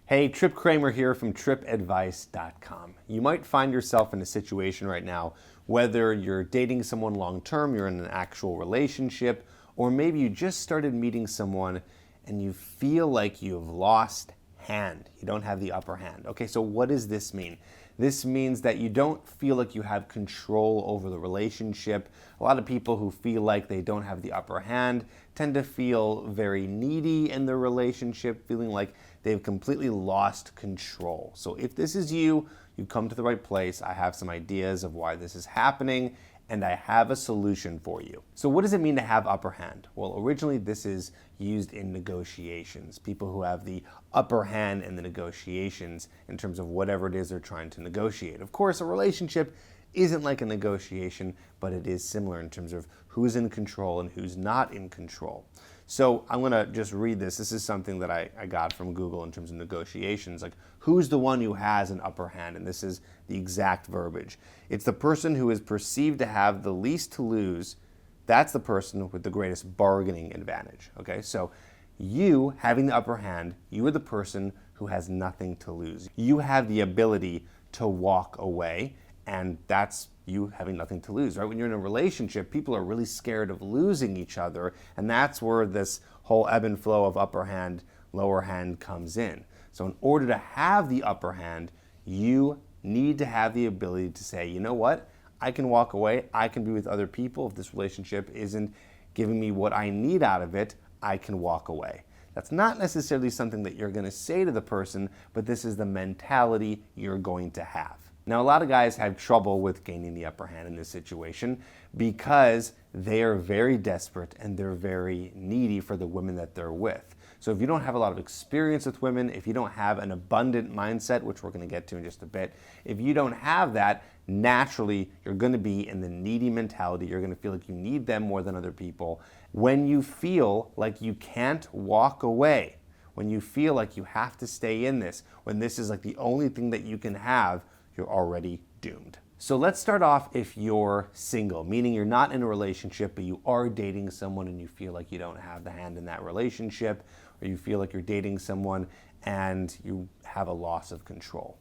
Hey, Tripp Kramer here from trippadvice.com. You might find yourself in a situation right now, whether you're dating someone long term, you're in an actual relationship, or maybe you just started meeting someone and you feel like you've lost hand. You don't have the upper hand. Okay, so what does this mean? This means that you don't feel like you have control over the relationship. A lot of people who feel like they don't have the upper hand tend to feel very needy in their relationship, feeling like they've completely lost control. So if this is you, you've come to the right place. I have some ideas of why this is happening, and I have a solution for you. So what does it mean to have upper hand? Well, originally this is used in negotiations. People who have the upper hand in the negotiations in terms of whatever it is they're trying to negotiate. Of course, a relationship isn't like a negotiation, but it is similar in terms of who's in control and who's not in control. So I'm gonna just read this. This is something that I got from Google in terms of negotiations, like who's the one who has an upper hand, and this is the exact verbiage. It's the person who is perceived to have the least to lose. That's the person with the greatest bargaining advantage, okay? So you having the upper hand, you are the person who has nothing to lose. You have the ability to walk away, and that's you having nothing to lose, right? When you're in a relationship, people are really scared of losing each other, and that's where this whole ebb and flow of upper hand, lower hand comes in. So in order to have the upper hand, you need to have the ability to say, you know what? I can walk away, I can be with other people. If this relationship isn't giving me what I need out of it, I can walk away. That's not necessarily something that you're gonna say to the person, but this is the mentality you're going to have. Now, a lot of guys have trouble with gaining the upper hand in this situation because they are very desperate and they're very needy for the women that they're with. So if you don't have a lot of experience with women, if you don't have an abundant mindset, which we're going to get to in just a bit, if you don't have that, naturally you're going to be in the needy mentality. You're going to feel like you need them more than other people. When you feel like you can't walk away, when you feel like you have to stay in this, when this is like the only thing that you can have, you're already doomed. So let's start off if you're single, meaning you're not in a relationship, but you are dating someone and you feel like you don't have the hand in that relationship, or you feel like you're dating someone and you have a loss of control.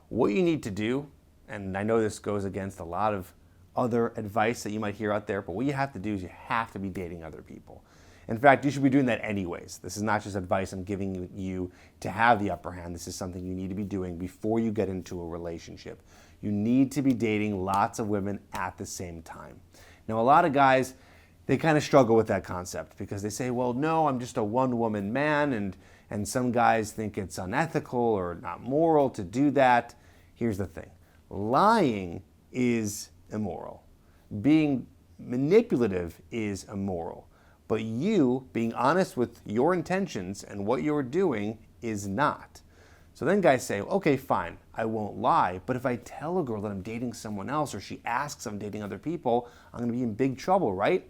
What you need to do, and I know this goes against a lot of other advice that you might hear out there, but what you have to do is you have to be dating other people. In fact, you should be doing that anyways. This is not just advice I'm giving you to have the upper hand. This is something you need to be doing before you get into a relationship. You need to be dating lots of women at the same time. Now, a lot of guys, they kind of struggle with that concept because they say, well, no, I'm just a one-woman man, and some guys think it's unethical or not moral to do that. Here's the thing. Lying is immoral. Being manipulative is immoral. But you being honest with your intentions and what you're doing is not. So then guys say, okay, fine, I won't lie, but if I tell a girl that I'm dating someone else or she asks if I'm dating other people, I'm gonna be in big trouble, right?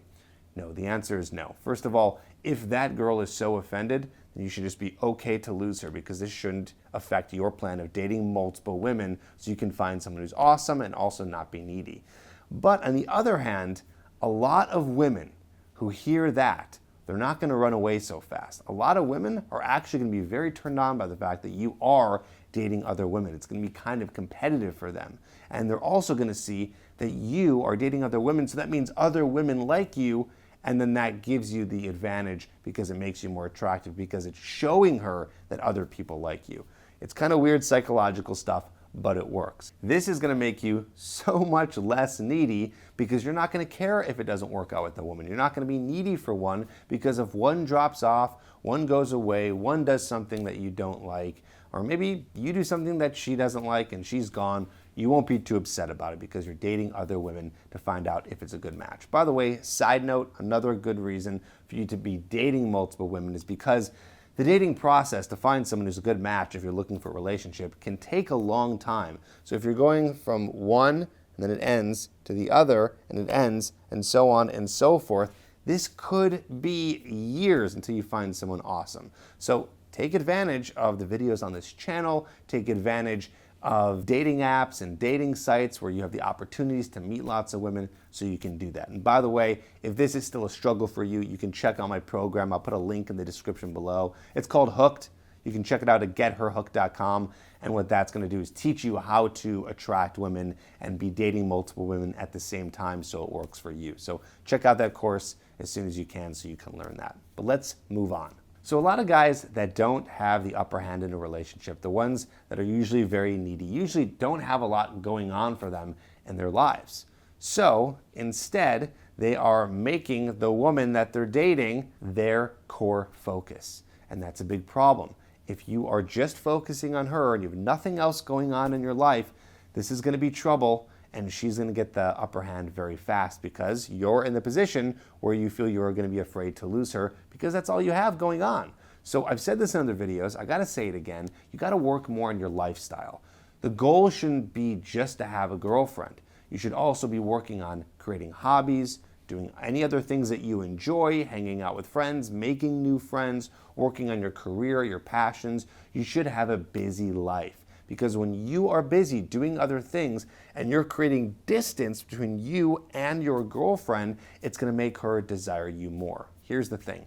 No, the answer is no. First of all, if that girl is so offended, then you should just be okay to lose her because this shouldn't affect your plan of dating multiple women so you can find someone who's awesome and also not be needy. But on the other hand, a lot of women who hear that, they're not going to run away so fast. A lot of women are actually going to be very turned on by the fact that you are dating other women. It's going to be kind of competitive for them. And they're also going to see that you are dating other women, so that means other women like you, and then that gives you the advantage because it makes you more attractive because it's showing her that other people like you. It's kind of weird psychological stuff, but it works. This is going to make you so much less needy because you're not going to care if it doesn't work out with the woman. You're not going to be needy for one because if one drops off, one goes away, one does something that you don't like, or maybe you do something that she doesn't like and she's gone, you won't be too upset about it because you're dating other women to find out if it's a good match. By the way, side note, another good reason for you to be dating multiple women is because the dating process to find someone who's a good match if you're looking for a relationship can take a long time. So if you're going from one and then it ends to the other and it ends and so on and so forth, this could be years until you find someone awesome. So take advantage of the videos on this channel, take advantage of dating apps and dating sites where you have the opportunities to meet lots of women so you can do that. And by the way, if this is still a struggle for you, you can check out my program. I'll put a link in the description below. It's called Hooked. You can check it out at getherhooked.com. And what that's going to do is teach you how to attract women and be dating multiple women at the same time so it works for you. So check out that course as soon as you can so you can learn that. But let's move on. So a lot of guys that don't have the upper hand in a relationship, the ones that are usually very needy, usually don't have a lot going on for them in their lives. So instead, they are making the woman that they're dating their core focus. And that's a big problem. If you are just focusing on her and you have nothing else going on in your life, this is going to be trouble, and she's going to get the upper hand very fast because you're in the position where you feel you're going to be afraid to lose her because that's all you have going on. So I've said this in other videos. I got to say it again. You got to work more on your lifestyle. The goal shouldn't be just to have a girlfriend. You should also be working on creating hobbies, doing any other things that you enjoy, hanging out with friends, making new friends, working on your career, your passions. You should have a busy life because when you are busy doing other things and you're creating distance between you and your girlfriend, it's going to make her desire you more. Here's the thing.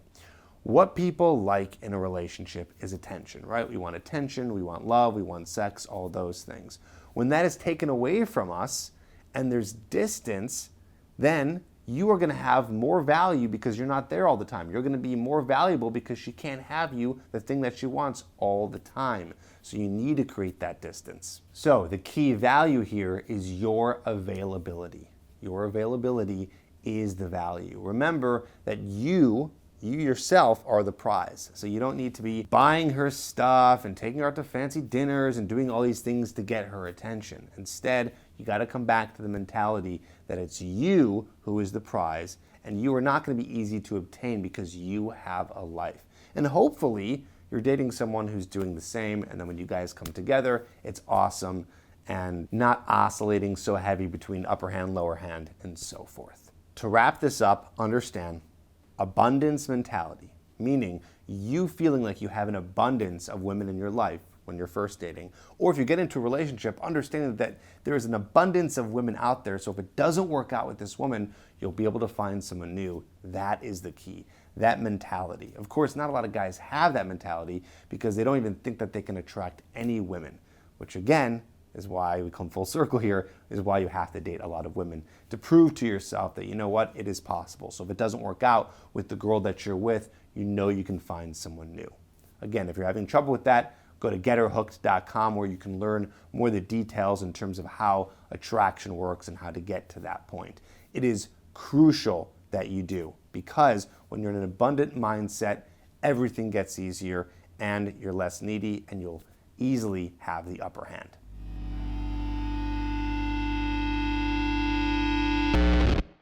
What people like in a relationship is attention, right? We want attention, we want love, we want sex, all those things. When that is taken away from us and there's distance, then you are going to have more value because you're not there all the time. You're going to be more valuable because she can't have you, the thing that she wants, all the time. So you need to create that distance. So the key value here is your availability. Your availability is the value. Remember that you yourself are the prize. So you don't need to be buying her stuff and taking her out to fancy dinners and doing all these things to get her attention. Instead, you got to come back to the mentality that it's you who is the prize, and you are not going to be easy to obtain because you have a life. And hopefully, you're dating someone who's doing the same, and then when you guys come together, it's awesome and not oscillating so heavy between upper hand, lower hand, and so forth. To wrap this up, understand abundance mentality, meaning you feeling like you have an abundance of women in your life when you're first dating, or if you get into a relationship, understanding that there is an abundance of women out there, so if it doesn't work out with this woman, you'll be able to find someone new. That is the key, that mentality. Of course, not a lot of guys have that mentality because they don't even think that they can attract any women, which again, is why we come full circle here, is why you have to date a lot of women to prove to yourself that, you know what, it is possible. So if it doesn't work out with the girl that you're with, you know you can find someone new. Again, if you're having trouble with that, go to getherhooked.com where you can learn more of the details in terms of how attraction works and how to get to that point. It is crucial that you do because when you're in an abundant mindset, everything gets easier and you're less needy and you'll easily have the upper hand.